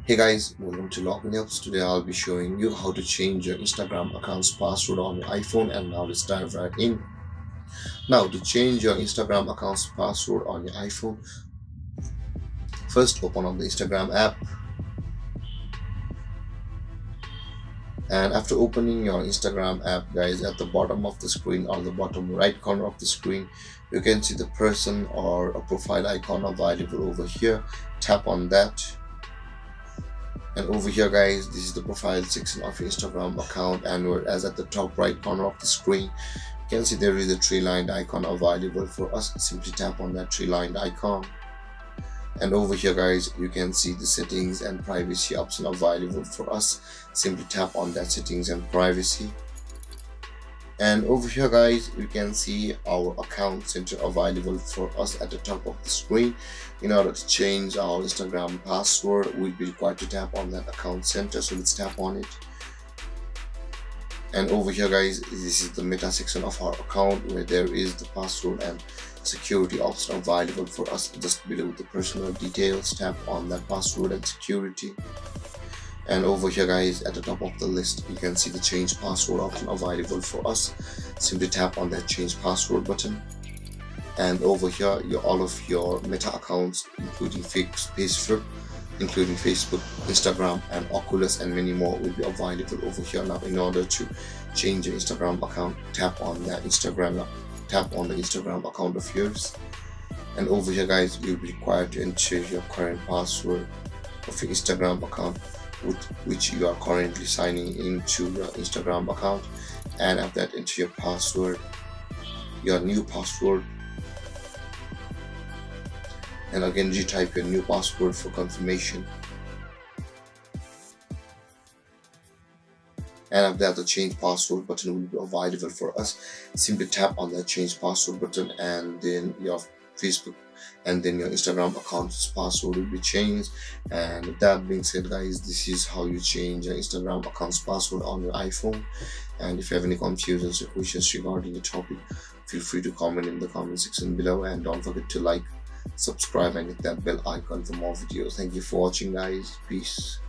Hey guys, welcome to Login Helps. Today I'll be showing you how to change your Instagram account's password on your iPhone, and now let's dive right in. Now to change your Instagram account's password on your iPhone, first open up the Instagram app, and after opening your Instagram app guys, at the bottom of the screen or the bottom right corner of the screen, you can see the person or a profile icon available over here. Tap on that. And over here guys, this is the profile section of your Instagram account, and whereas at the top right corner of the screen you can see there is a tree lined icon available for us. Simply tap on that tree lined icon, and over here guys you can see the settings and privacy option available for us. Simply tap on that settings and privacy, and over here guys you can see our account center available for us at the top of the screen. In order to change our Instagram password, we'll be required to tap on that account center, so let's tap on it. And over here guys, this is the meta section of our account, where there is the password and security option available for us. Just below the personal details, tap on that password and security. And over here guys, at the top of the list you can see the change password option available for us. Simply tap on that change password button, and over here all of your meta accounts including Facebook, Instagram, and Oculus, and many more will be available over here. Now in order to change your Instagram account, tap on the Instagram account of yours, and over here guys you'll be required to enter your current password of your Instagram account with which you are currently signing into your Instagram account. And after that, enter your password, your new password, and again retype your new password for confirmation. And after that, the change password button will be available for us. Simply tap on that change password button, and then your Facebook and then your Instagram account's password will be changed. And with that being said guys, this is how you change your Instagram account's password on your iPhone. And if you have any confusions or questions regarding the topic, feel free to comment in the comment section below, and don't forget to like, subscribe, and hit that bell icon for more videos. Thank you for watching guys. Peace.